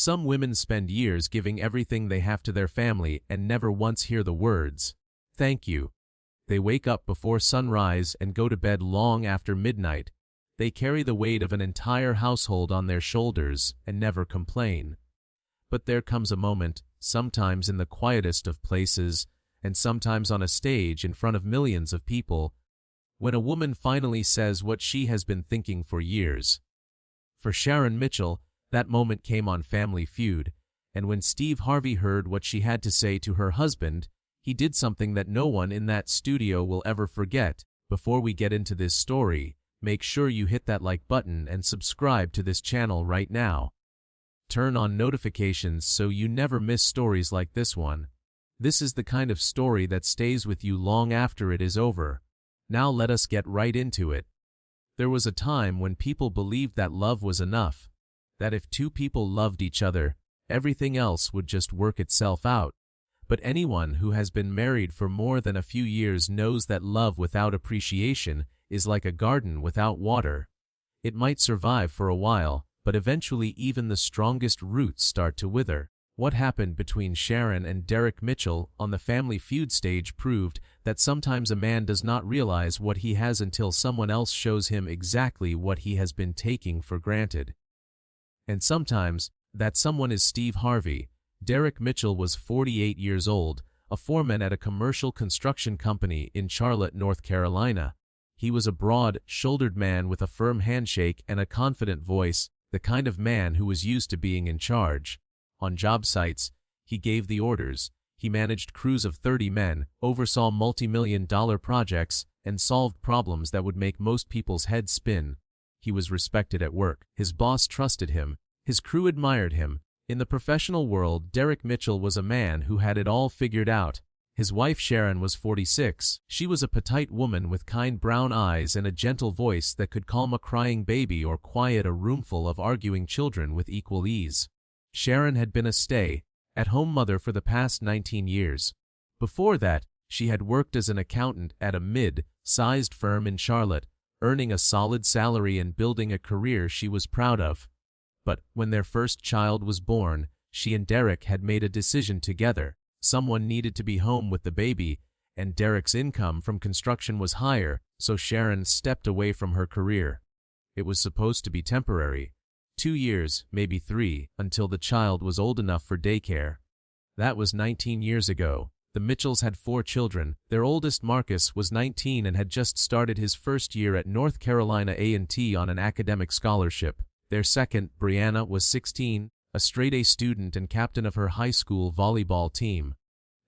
Some women spend years giving everything they have to their family and never once hear the words, "Thank you." They wake up before sunrise and go to bed long after midnight. They carry the weight of an entire household on their shoulders and never complain. But there comes a moment, sometimes in the quietest of places, and sometimes on a stage in front of millions of people, when a woman finally says what she has been thinking for years. For Sharon Mitchell, that moment came on Family Feud, and when Steve Harvey heard what she had to say to her husband, he did something that no one in that studio will ever forget. Before we get into this story, make sure you hit that like button and subscribe to this channel right now. Turn on notifications so you never miss stories like this one. This is the kind of story that stays with you long after it is over. Now let us get right into it. There was a time when people believed that love was enough, that if two people loved each other, everything else would just work itself out. But anyone who has been married for more than a few years knows that love without appreciation is like a garden without water. It might survive for a while, but eventually even the strongest roots start to wither. What happened between Sharon and Derek Mitchell on the Family Feud stage proved that sometimes a man does not realize what he has until someone else shows him exactly what he has been taking for granted. And sometimes, that someone is Steve Harvey. Derek Mitchell was 48 years old, a foreman at a commercial construction company in Charlotte, North Carolina. He was a broad-shouldered man with a firm handshake and a confident voice, the kind of man who was used to being in charge. On job sites, he gave the orders. He managed crews of 30 men, oversaw multi-million-dollar projects, and solved problems that would make most people's heads spin. He was respected at work. His boss trusted him. His crew admired him. In the professional world, Derek Mitchell was a man who had it all figured out. His wife Sharon was 46. She was a petite woman with kind brown eyes and a gentle voice that could calm a crying baby or quiet a roomful of arguing children with equal ease. Sharon had been a stay-at-home mother for the past 19 years. Before that, she had worked as an accountant at a mid-sized firm in Charlotte, earning a solid salary and building a career she was proud of. But when their first child was born, she and Derek had made a decision together. Someone needed to be home with the baby, and Derek's income from construction was higher, so Sharon stepped away from her career. It was supposed to be temporary. 2 years, maybe 3, until the child was old enough for daycare. That was 19 years ago. The Mitchells had 4 children. Their oldest, Marcus, was 19 and had just started his first year at North Carolina A&T on an academic scholarship. Their second, Brianna, was 16, a straight-A student and captain of her high school volleyball team.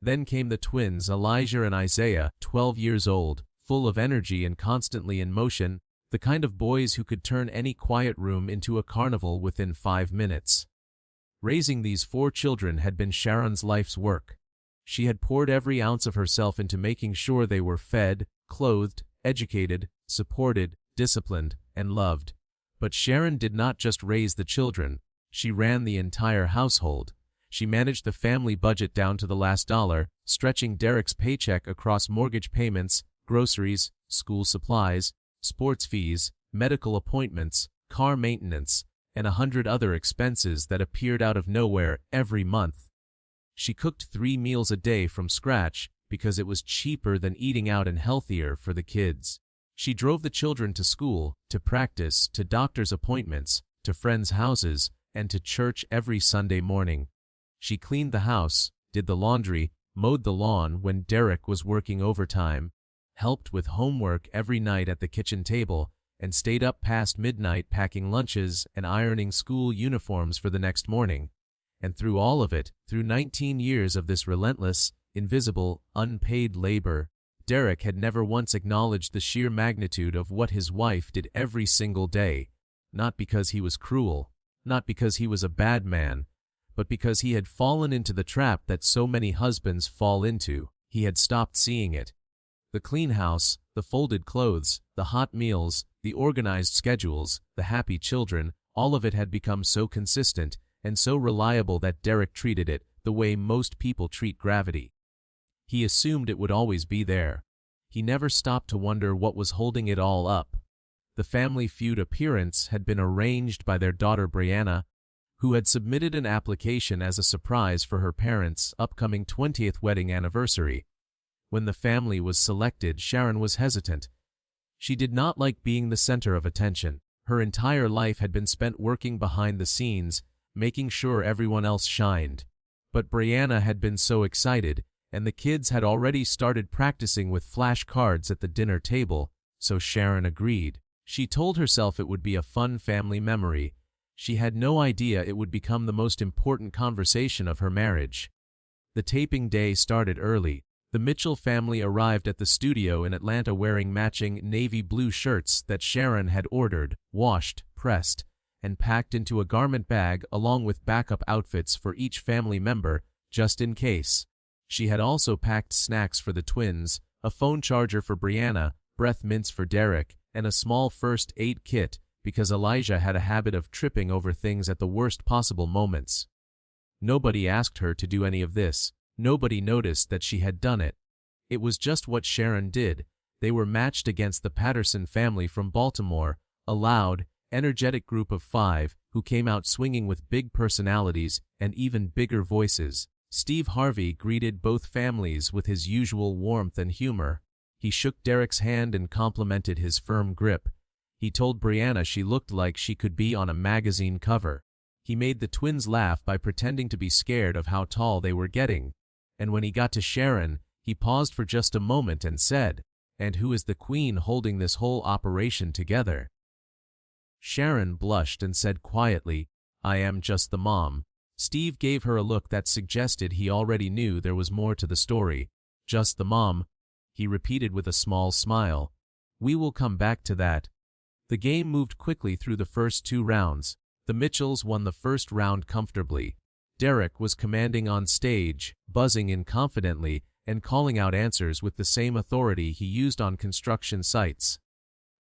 Then came the twins, Elijah and Isaiah, 12 years old, full of energy and constantly in motion, the kind of boys who could turn any quiet room into a carnival within 5 minutes. Raising these 4 children had been Sharon's life's work. She had poured every ounce of herself into making sure they were fed, clothed, educated, supported, disciplined, and loved. But Sharon did not just raise the children. She ran the entire household. She managed the family budget down to the last dollar, stretching Derek's paycheck across mortgage payments, groceries, school supplies, sports fees, medical appointments, car maintenance, and 100 other expenses that appeared out of nowhere every month. She cooked 3 meals a day from scratch because it was cheaper than eating out and healthier for the kids. She drove the children to school, to practice, to doctor's appointments, to friends' houses, and to church every Sunday morning. She cleaned the house, did the laundry, mowed the lawn when Derek was working overtime, helped with homework every night at the kitchen table, and stayed up past midnight packing lunches and ironing school uniforms for the next morning. And through all of it, through 19 years of this relentless, invisible, unpaid labor, Derek had never once acknowledged the sheer magnitude of what his wife did every single day, not because he was cruel, not because he was a bad man, but because he had fallen into the trap that so many husbands fall into. He had stopped seeing it. The clean house, the folded clothes, the hot meals, the organized schedules, the happy children, all of it had become so consistent and so reliable that Derek treated it the way most people treat gravity. He assumed it would always be there. He never stopped to wonder what was holding it all up. The Family Feud appearance had been arranged by their daughter Brianna. who had submitted an application as a surprise for her parents' upcoming 20th wedding anniversary. When the family was selected, Sharon was hesitant. She did not like being the center of attention. Her entire life had been spent working behind the scenes, making sure everyone else shined. But Brianna had been so excited, and the kids had already started practicing with flashcards at the dinner table, so Sharon agreed. She told herself it would be a fun family memory. She had no idea it would become the most important conversation of her marriage. The taping day started early. The Mitchell family arrived at the studio in Atlanta wearing matching navy blue shirts that Sharon had ordered, washed, pressed, and packed into a garment bag along with backup outfits for each family member, just in case. She had also packed snacks for the twins, a phone charger for Brianna, breath mints for Derek, and a small first aid kit because Elijah had a habit of tripping over things at the worst possible moments. Nobody asked her to do any of this. Nobody noticed that she had done it. It was just what Sharon did. They were matched against the Patterson family from Baltimore, a loud, energetic group of 5 who came out swinging with big personalities and even bigger voices. Steve Harvey greeted both families with his usual warmth and humor. He shook Derek's hand and complimented his firm grip. He told Brianna she looked like she could be on a magazine cover. He made the twins laugh by pretending to be scared of how tall they were getting. And when he got to Sharon, he paused for just a moment and said, "And who is the queen holding this whole operation together?" Sharon blushed and said quietly, "I am just the mom." Steve gave her a look that suggested he already knew there was more to the story. "Just the mom," he repeated with a small smile. "We will come back to that." The game moved quickly through the first 2 rounds. The Mitchells won the first round comfortably. Derek was commanding on stage, buzzing in confidently, and calling out answers with the same authority he used on construction sites.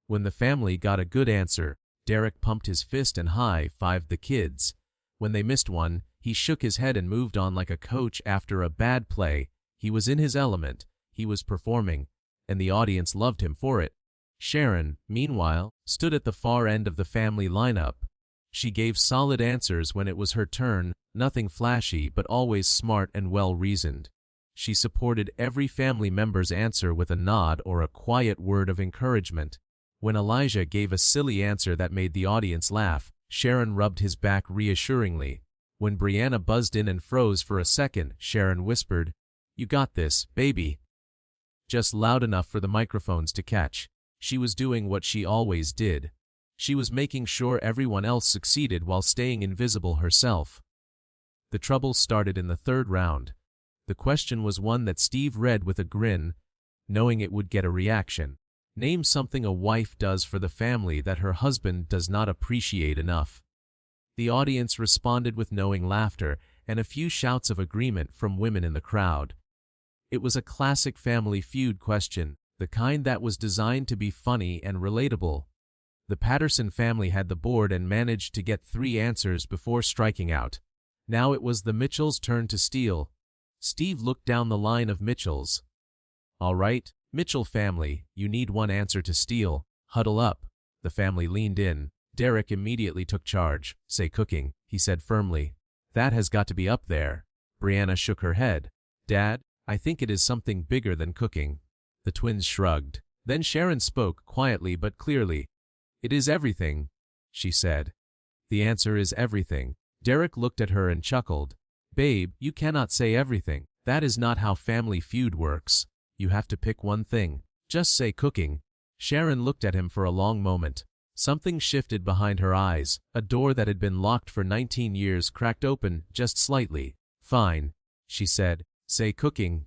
When the family got a good answer, Derek pumped his fist and high-fived the kids. When they missed one, he shook his head and moved on like a coach after a bad play. He was in his element, he was performing, and the audience loved him for it. Sharon, meanwhile, stood at the far end of the family lineup. She gave solid answers when it was her turn, nothing flashy but always smart and well-reasoned. She supported every family member's answer with a nod or a quiet word of encouragement. When Elijah gave a silly answer that made the audience laugh, Sharon rubbed his back reassuringly. When Brianna buzzed in and froze for a second, Sharon whispered, "You got this, baby." Just loud enough for the microphones to catch. She was doing what she always did. She was making sure everyone else succeeded while staying invisible herself. The trouble started in the 3rd round. The question was one that Steve read with a grin, knowing it would get a reaction. Name something a wife does for the family that her husband does not appreciate enough. The audience responded with knowing laughter and a few shouts of agreement from women in the crowd. It was a classic Family Feud question, the kind that was designed to be funny and relatable. The Patterson family had the board and managed to get 3 answers before striking out. Now it was the Mitchells' turn to steal. Steve looked down the line of Mitchells. "All right, Mitchell family, you need 1 answer to steal. Huddle up." The family leaned in. Derek immediately took charge. "Say cooking," he said firmly. "That has got to be up there." Brianna shook her head. "Dad, I think it is something bigger than cooking." The twins shrugged. Then Sharon spoke quietly but clearly. "It is everything," she said. "The answer is everything." Derek looked at her and chuckled. "Babe, you cannot say everything. That is not how Family Feud works. You have to pick one thing. Just say cooking." Sharon looked at him for a long moment. Something shifted behind her eyes. A door that had been locked for 19 years cracked open just slightly. "Fine," she said. "Say cooking."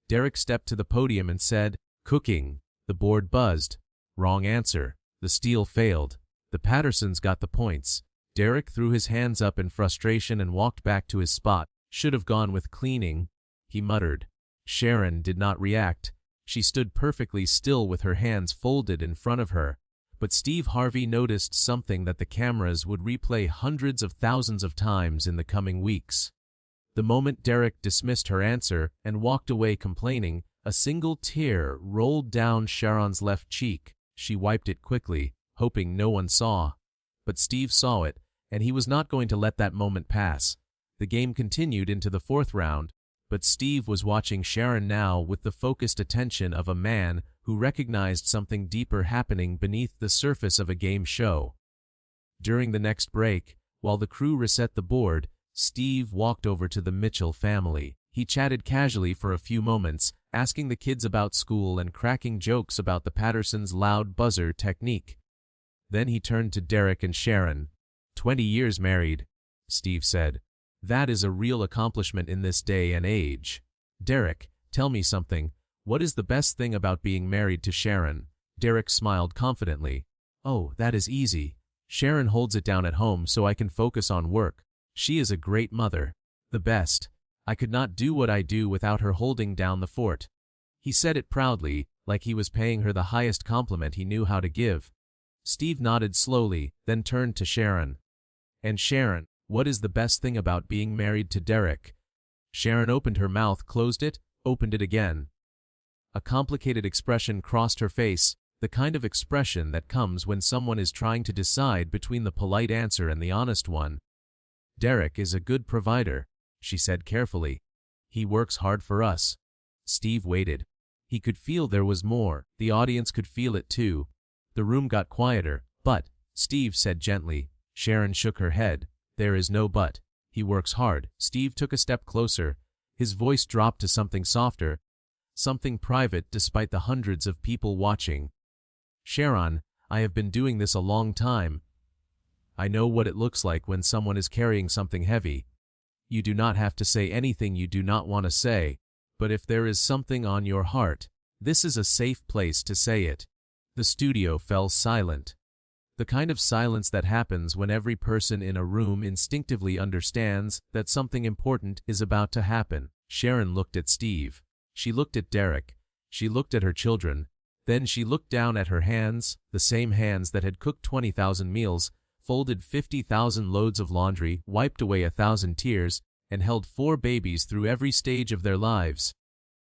Derek stepped to the podium and said, "Cooking." The board buzzed. Wrong answer. The steal failed. The Pattersons got the points. Derek threw his hands up in frustration and walked back to his spot. "Should have gone with cleaning," he muttered. Sharon did not react. She stood perfectly still with her hands folded in front of her. But Steve Harvey noticed something that the cameras would replay hundreds of thousands of times in the coming weeks. The moment Derek dismissed her answer and walked away complaining, a single tear rolled down Sharon's left cheek. She wiped it quickly, hoping no one saw. But Steve saw it, and he was not going to let that moment pass. The game continued into the fourth round, but Steve was watching Sharon now with the focused attention of a man who recognized something deeper happening beneath the surface of a game show. During the next break, while the crew reset the board, Steve walked over to the Mitchell family. He chatted casually for a few moments, asking the kids about school and cracking jokes about the Pattersons' loud buzzer technique. Then he turned to Derek and Sharon. 20 years married, Steve said. That is a real accomplishment in this day and age. Derek, tell me something. What is the best thing about being married to Sharon? Derek smiled confidently. Oh, that is easy. Sharon holds it down at home so I can focus on work. She is a great mother. The best. I could not do what I do without her holding down the fort. He said it proudly, like he was paying her the highest compliment he knew how to give. Steve nodded slowly, then turned to Sharon. And Sharon, what is the best thing about being married to Derek? Sharon opened her mouth, closed it, opened it again. A complicated expression crossed her face, the kind of expression that comes when someone is trying to decide between the polite answer and the honest one. Derek is a good provider, she said carefully. He works hard for us. Steve waited. He could feel there was more. The audience could feel it too. The room got quieter. But, Steve said gently. Sharon shook her head. There is no but. He works hard. Steve took a step closer. His voice dropped to something softer, something private despite the hundreds of people watching. Sharon, I have been doing this a long time. I know what it looks like when someone is carrying something heavy. You do not have to say anything you do not want to say, but if there is something on your heart, this is a safe place to say it. The studio fell silent. The kind of silence that happens when every person in a room instinctively understands that something important is about to happen. Sharon looked at Steve. She looked at Derek. She looked at her children. Then she looked down at her hands, the same hands that had cooked 20,000 meals, folded 50,000 loads of laundry, wiped away 1,000 tears, and held 4 babies through every stage of their lives.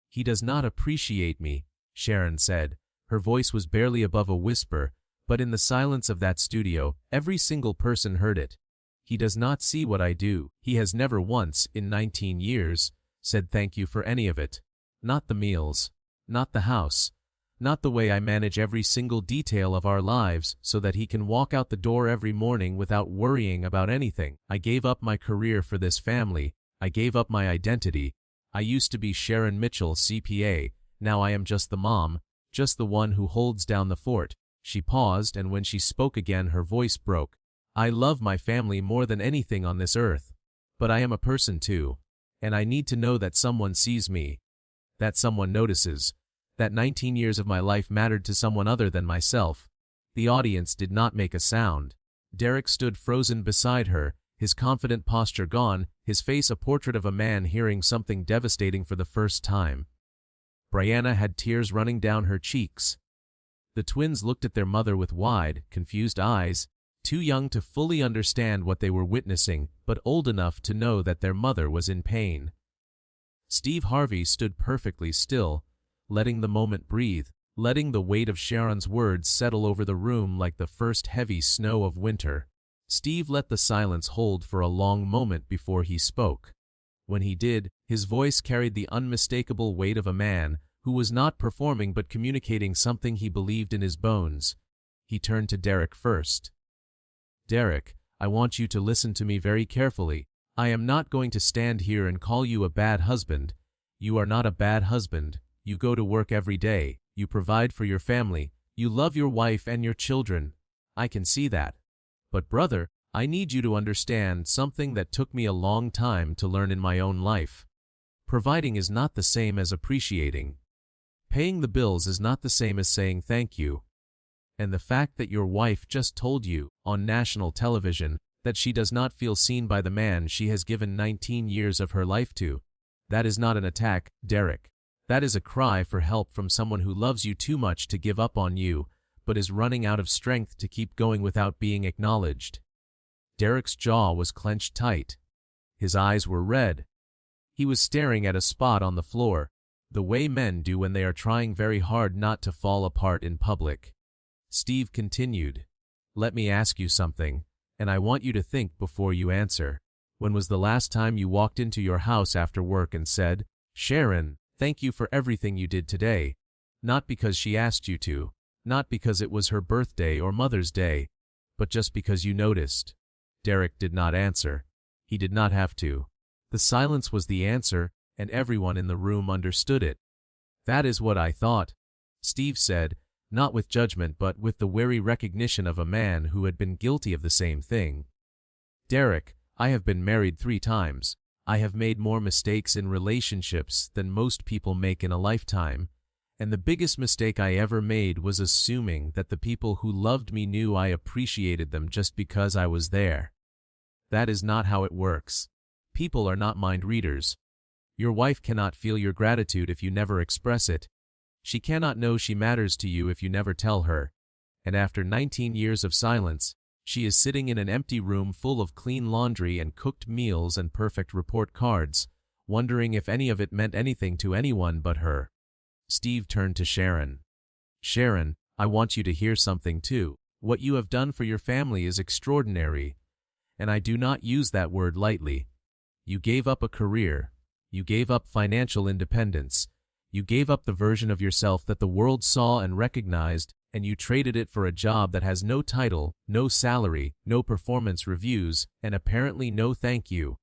He does not appreciate me, Sharon said. Her voice was barely above a whisper, but in the silence of that studio, every single person heard it. He does not see what I do. He has never once, in 19 years, said thank you for any of it. Not the meals. Not the house. Not the way I manage every single detail of our lives so that he can walk out the door every morning without worrying about anything. I gave up my career for this family. I gave up my identity. I used to be Sharon Mitchell, CPA. Now I am just the mom, just the one who holds down the fort. She paused, and when she spoke again her voice broke. I love my family more than anything on this earth. But I am a person too. And I need to know that someone sees me. That someone notices. That 19 years of my life mattered to someone other than myself. The audience did not make a sound. Derek stood frozen beside her, his confident posture gone, his face a portrait of a man hearing something devastating for the first time. Brianna had tears running down her cheeks. The twins looked at their mother with wide, confused eyes, too young to fully understand what they were witnessing, but old enough to know that their mother was in pain. Steve Harvey stood perfectly still, letting the moment breathe, letting the weight of Sharon's words settle over the room like the first heavy snow of winter. Steve let the silence hold for a long moment before he spoke. When he did, his voice carried the unmistakable weight of a man who was not performing but communicating something he believed in his bones. He turned to Derek first. Derek, I want you to listen to me very carefully. I am not going to stand here and call you a bad husband. You are not a bad husband. You go to work every day. You provide for your family. You love your wife and your children. I can see that. But brother, I need you to understand something that took me a long time to learn in my own life. Providing is not the same as appreciating. Paying the bills is not the same as saying thank you. And the fact that your wife just told you, on national television, that she does not feel seen by the man she has given 19 years of her life to, that is not an attack, Derek. That is a cry for help from someone who loves you too much to give up on you, but is running out of strength to keep going without being acknowledged. Derek's jaw was clenched tight. His eyes were red. He was staring at a spot on the floor, the way men do when they are trying very hard not to fall apart in public. Steve continued, "Let me ask you something, And I want you to think before you answer. When was the last time you walked into your house after work and said, "Sharon, thank you for everything you did today"? Not because she asked you to, not because it was her birthday or Mother's Day, but just because you noticed. Derek did not answer. He did not have to. The silence was the answer, and everyone in the room understood it. "That is what I thought," Steve said, not with judgment but with the wary recognition of a man who had been guilty of the same thing. "Derek, I have been married 3 times. I have made more mistakes in relationships than most people make in a lifetime, and the biggest mistake I ever made was assuming that the people who loved me knew I appreciated them just because I was there. That is not how it works. People are not mind readers. Your wife cannot feel your gratitude if you never express it. She cannot know she matters to you if you never tell her. And after 19 years of silence, she is sitting in an empty room full of clean laundry and cooked meals and perfect report cards, wondering if any of it meant anything to anyone but her." Steve turned to Sharon. "Sharon, I want you to hear something too. What you have done for your family is extraordinary, and I do not use that word lightly. You gave up a career. You gave up financial independence. You gave up the version of yourself that the world saw and recognized, and you traded it for a job that has no title, no salary, no performance reviews, and apparently no thank you.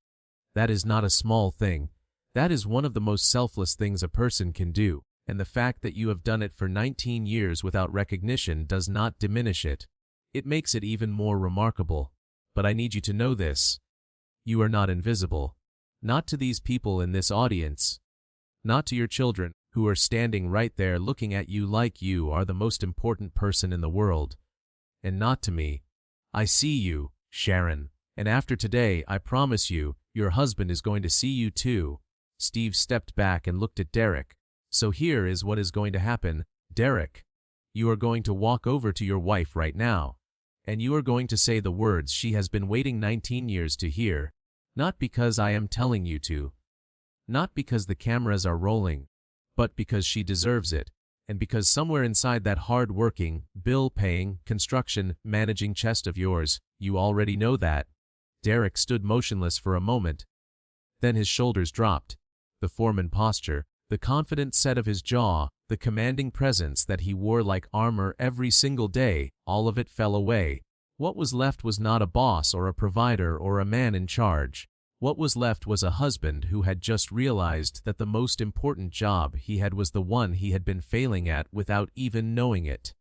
That is not a small thing. That is one of the most selfless things a person can do, and the fact that you have done it for 19 years without recognition does not diminish it. It makes it even more remarkable. But I need you to know this. You are not invisible. Not to these people in this audience. Not to your children, who are standing right there looking at you like you are the most important person in the world. And not to me. I see you, Sharon, and after today, I promise you, your husband is going to see you too." Steve stepped back and looked at Derek. "So here is what is going to happen, Derek. You are going to walk over to your wife right now, and you are going to say the words she has been waiting 19 years to hear. Not because I am telling you to. Not because the cameras are rolling, but because she deserves it, and because somewhere inside that hard-working, bill-paying, construction-managing chest of yours, you already know that." Derek stood motionless for a moment. Then his shoulders dropped. The foreman posture, the confident set of his jaw, the commanding presence that he wore like armor every single day, all of it fell away. What was left was not a boss or a provider or a man in charge. What was left was a husband who had just realized that the most important job he had was the one he had been failing at without even knowing it.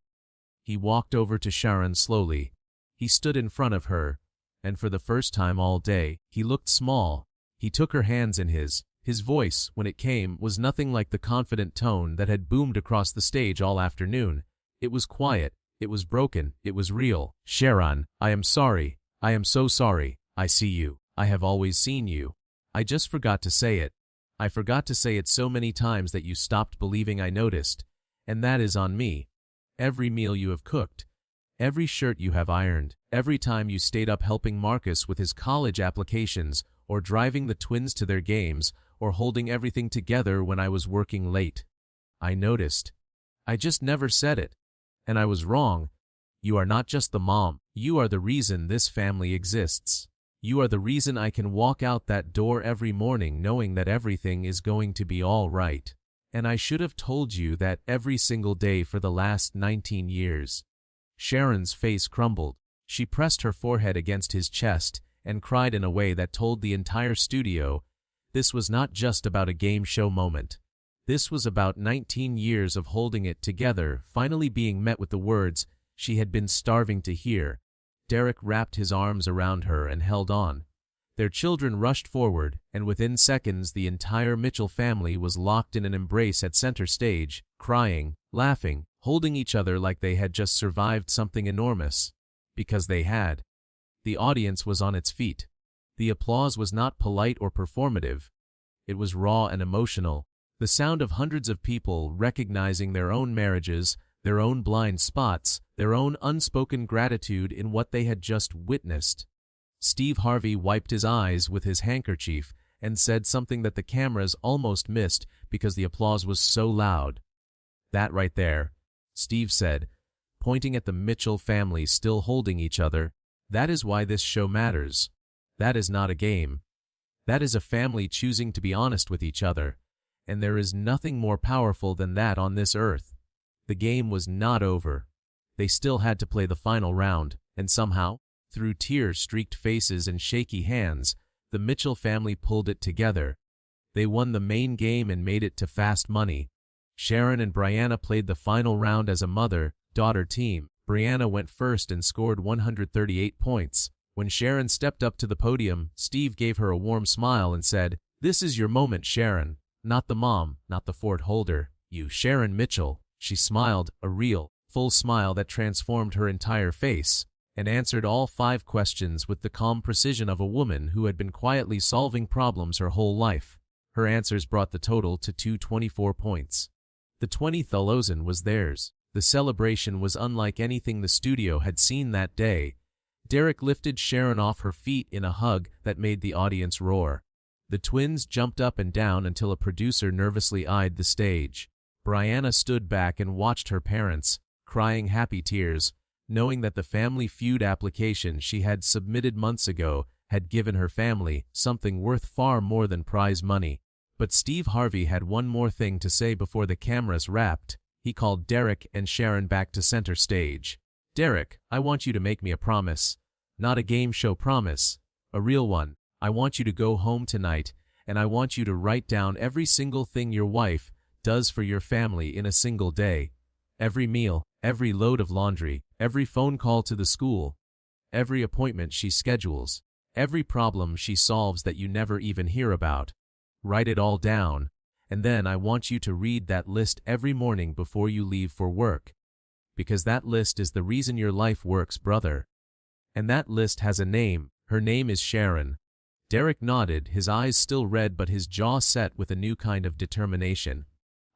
He walked over to Sharon slowly. He stood in front of her, and for the first time all day, he looked small. He took her hands in his. His voice, when it came, was nothing like the confident tone that had boomed across the stage all afternoon. It was quiet. It was broken. It was real. "Sharon, I am sorry. I am so sorry. I see you. I have always seen you. I just forgot to say it. I forgot to say it so many times that you stopped believing I noticed. And that is on me. Every meal you have cooked. Every shirt you have ironed. Every time you stayed up helping Marcus with his college applications, or driving the twins to their games, or holding everything together when I was working late. I noticed. I just never said it. And I was wrong. You are not just the mom. You are the reason this family exists. You are the reason I can walk out that door every morning knowing that everything is going to be all right. And I should have told you that every single day for the last 19 years. Sharon's face crumbled. She pressed her forehead against his chest and cried in a way that told the entire studio this was not just about a game show moment. This was about 19 years of holding it together, finally being met with the words she had been starving to hear. Derek wrapped his arms around her and held on. Their children rushed forward, and within seconds the entire Mitchell family was locked in an embrace at center stage, crying, laughing, holding each other like they had just survived something enormous. Because they had. The audience was on its feet. The applause was not polite or performative. It was raw and emotional. The sound of hundreds of people recognizing their own marriages, their own blind spots, their own unspoken gratitude in what they had just witnessed. Steve Harvey wiped his eyes with his handkerchief and said something that the cameras almost missed because the applause was so loud. "That right there," Steve said, pointing at the Mitchell family still holding each other. That is why this show matters. That is not a game. That is a family choosing to be honest with each other. And there is nothing more powerful than that on this earth. The game was not over. They still had to play the final round, and somehow, through tear-streaked faces and shaky hands, the Mitchell family pulled it together. They won the main game and made it to fast money. Sharon and Brianna played the final round as a mother-daughter team. Brianna went first and scored 138 points. When Sharon stepped up to the podium, Steve gave her a warm smile and said, "This is your moment, Sharon. Not the mom, not the fort holder. You, Sharon Mitchell." She smiled, a real, full smile that transformed her entire face, and answered all 5 questions with the calm precision of a woman who had been quietly solving problems her whole life. Her answers brought the total to 224 points. The 20,000 was theirs. The celebration was unlike anything the studio had seen that day. Derek lifted Sharon off her feet in a hug that made the audience roar. The twins jumped up and down until a producer nervously eyed the stage. Brianna stood back and watched her parents, crying happy tears, knowing that the Family Feud application she had submitted months ago had given her family something worth far more than prize money. But Steve Harvey had one more thing to say before the cameras wrapped. He called Derek and Sharon back to center stage. "Derek, I want you to make me a promise. Not a game show promise. A real one. I want you to go home tonight, and I want you to write down every single thing your wife does for your family in a single day. Every meal, every load of laundry, every phone call to the school, every appointment she schedules, every problem she solves that you never even hear about. Write it all down, and then I want you to read that list every morning before you leave for work. Because that list is the reason your life works, brother. And that list has a name. Her name is Sharon." Derek nodded, his eyes still red but his jaw set with a new kind of determination.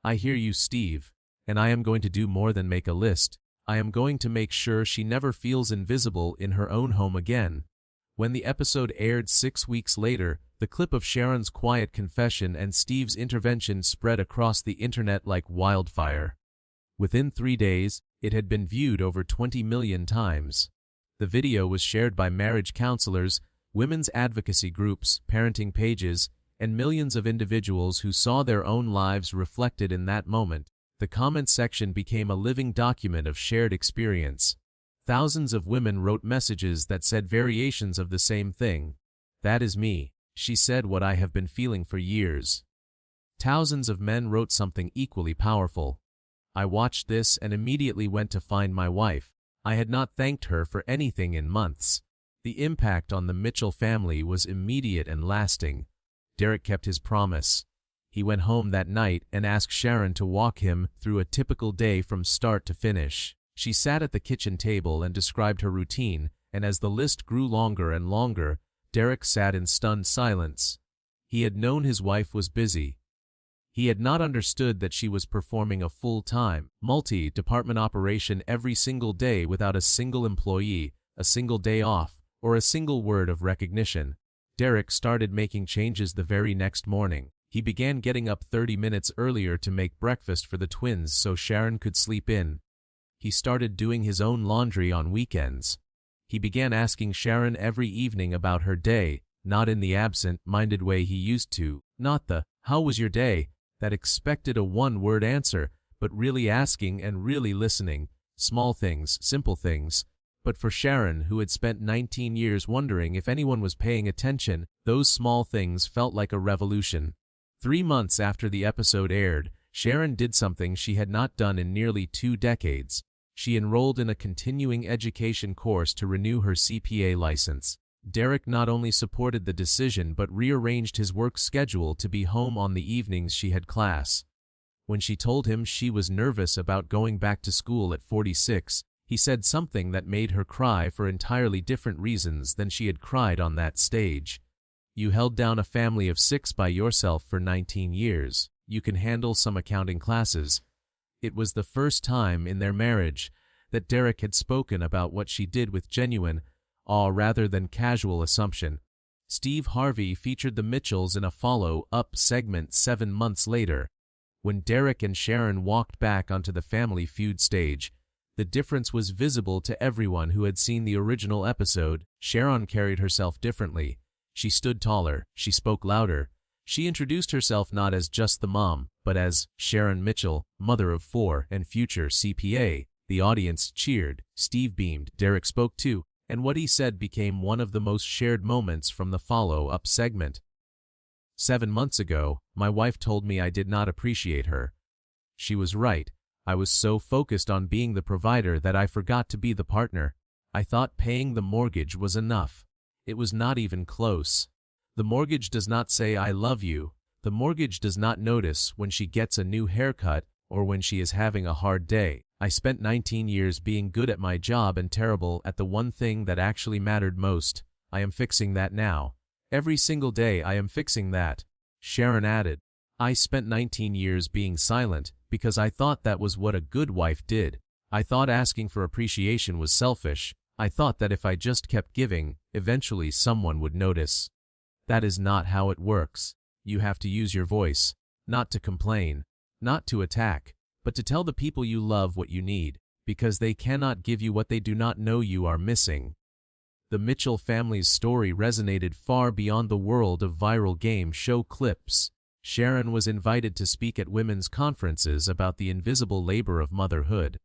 "I hear you, Steve. And I am going to do more than make a list. I am going to make sure she never feels invisible in her own home again." When the episode aired 6 weeks later, the clip of Sharon's quiet confession and Steve's intervention spread across the internet like wildfire. Within 3 days, it had been viewed over 20 million times. The video was shared by marriage counselors, women's advocacy groups, parenting pages, and millions of individuals who saw their own lives reflected in that moment. The comment section became a living document of shared experience. Thousands of women wrote messages that said variations of the same thing. "That is me. She said what I have been feeling for years." Thousands of men wrote something equally powerful. "I watched this and immediately went to find my wife. I had not thanked her for anything in months." The impact on the Mitchell family was immediate and lasting. Derek kept his promise. He went home that night and asked Sharon to walk him through a typical day from start to finish. She sat at the kitchen table and described her routine, and as the list grew longer and longer, Derek sat in stunned silence. He had known his wife was busy. He had not understood that she was performing a full-time, multi-department operation every single day without a single employee, a single day off, or a single word of recognition. Derek started making changes the very next morning. He began getting up 30 minutes earlier to make breakfast for the twins so Sharon could sleep in. He started doing his own laundry on weekends. He began asking Sharon every evening about her day, not in the absent-minded way he used to, not the, "How was your day?" that expected a one-word answer, but really asking and really listening. Small things, simple things. But for Sharon, who had spent 19 years wondering if anyone was paying attention, those small things felt like a revolution. 3 months after the episode aired, Sharon did something she had not done in nearly 2 decades. She enrolled in a continuing education course to renew her CPA license. Derek not only supported the decision but rearranged his work schedule to be home on the evenings she had class. When she told him she was nervous about going back to school at 46, he said something that made her cry for entirely different reasons than she had cried on that stage. "You held down a family of 6 by yourself for 19 years. You can handle some accounting classes." It was the first time in their marriage that Derek had spoken about what she did with genuine awe rather than casual assumption. Steve Harvey featured the Mitchells in a follow-up segment 7 months later. When Derek and Sharon walked back onto the Family Feud stage, The difference was visible to everyone who had seen the original episode. Sharon carried herself differently. She stood taller, she spoke louder. She introduced herself not as just the mom, but as Sharon Mitchell, mother of 4 and future CPA. The audience cheered, Steve beamed, Derek spoke too, and what he said became one of the most shared moments from the follow-up segment. 7 months ago, my wife told me I did not appreciate her. She was right. I was so focused on being the provider that I forgot to be the partner. I thought paying the mortgage was enough. It was not even close. The mortgage does not say I love you. The mortgage does not notice when she gets a new haircut or when she is having a hard day. I spent 19 years being good at my job and terrible at the one thing that actually mattered most. I am fixing that now. Every single day I am fixing that. Sharon added. I spent 19 years being silent because I thought that was what a good wife did. I thought asking for appreciation was selfish. I thought that if I just kept giving, eventually someone would notice. That is not how it works. You have to use your voice, not to complain, not to attack, but to tell the people you love what you need, because they cannot give you what they do not know you are missing. The Mitchell family's story resonated far beyond the world of viral game show clips. Sharon was invited to speak at women's conferences about the invisible labor of motherhood.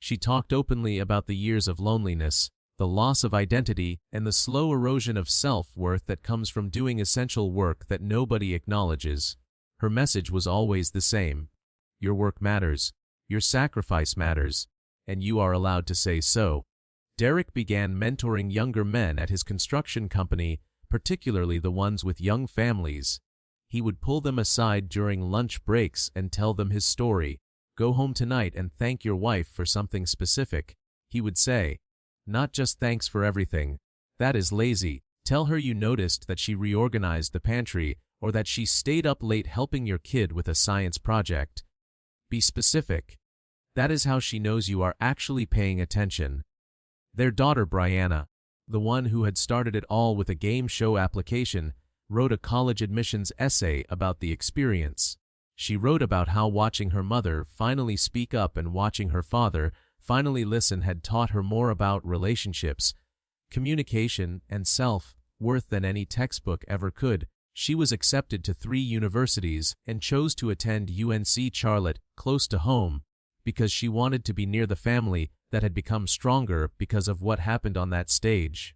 She talked openly about the years of loneliness, the loss of identity, and the slow erosion of self-worth that comes from doing essential work that nobody acknowledges. Her message was always the same. Your work matters, your sacrifice matters, and you are allowed to say so. Derek began mentoring younger men at his construction company, particularly the ones with young families. He would pull them aside during lunch breaks and tell them his story. Go home tonight and thank your wife for something specific, he would say. Not just thanks for everything. That is lazy. Tell her you noticed that she reorganized the pantry or that she stayed up late helping your kid with a science project. Be specific. That is how she knows you are actually paying attention. Their daughter Brianna, the one who had started it all with a game show application, wrote a college admissions essay about the experience. She wrote about how watching her mother finally speak up and watching her father finally listen had taught her more about relationships, communication, and self-worth than any textbook ever could. She was accepted to 3 universities and chose to attend UNC Charlotte, close to home, because she wanted to be near the family that had become stronger because of what happened on that stage.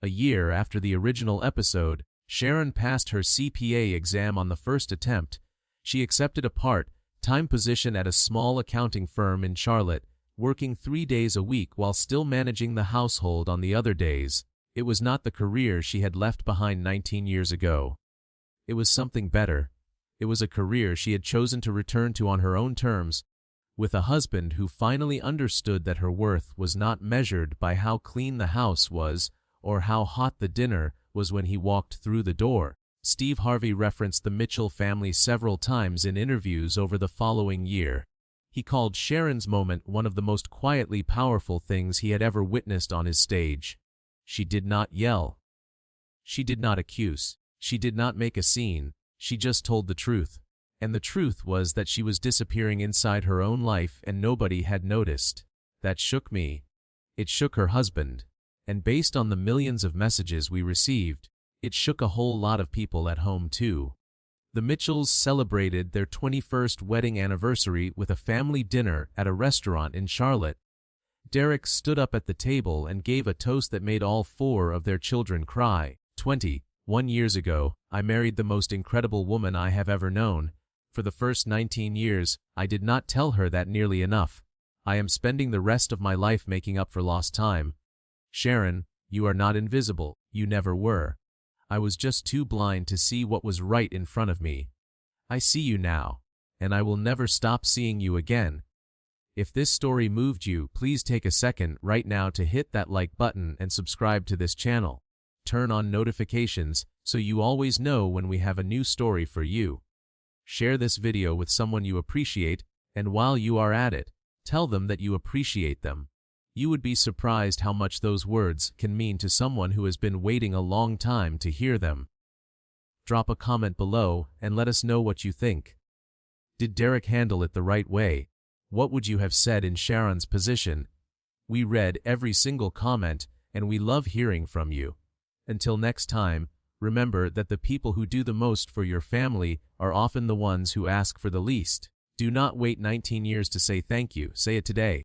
A year after the original episode, Sharon passed her CPA exam on the first attempt. She accepted a part-time position at a small accounting firm in Charlotte, working 3 days a week while still managing the household on the other days. It was not the career she had left behind 19 years ago. It was something better. It was a career she had chosen to return to on her own terms, with a husband who finally understood that her worth was not measured by how clean the house was or how hot the dinner was when he walked through the door. Steve Harvey referenced the Mitchell family several times in interviews over the following year. He called Sharon's moment one of the most quietly powerful things he had ever witnessed on his stage. She did not yell. She did not accuse. She did not make a scene. She just told the truth. And the truth was that she was disappearing inside her own life and nobody had noticed. That shook me. It shook her husband. And based on the millions of messages we received, it shook a whole lot of people at home too. The Mitchells celebrated their 21st wedding anniversary with a family dinner at a restaurant in Charlotte. Derek stood up at the table and gave a toast that made all 4 of their children cry. 21 years ago, I married the most incredible woman I have ever known. For the first 19 years, I did not tell her that nearly enough. I am spending the rest of my life making up for lost time. Sharon, you are not invisible. You never were. I was just too blind to see what was right in front of me. I see you now, and I will never stop seeing you again. If this story moved you, please take a second right now to hit that like button and subscribe to this channel. Turn on notifications so you always know when we have a new story for you. Share this video with someone you appreciate, and while you are at it, tell them that you appreciate them. You would be surprised how much those words can mean to someone who has been waiting a long time to hear them. Drop a comment below and let us know what you think. Did Derek handle it the right way? What would you have said in Sharon's position? We read every single comment, and we love hearing from you. Until next time, remember that the people who do the most for your family are often the ones who ask for the least. Do not wait 19 years to say thank you. Say it today.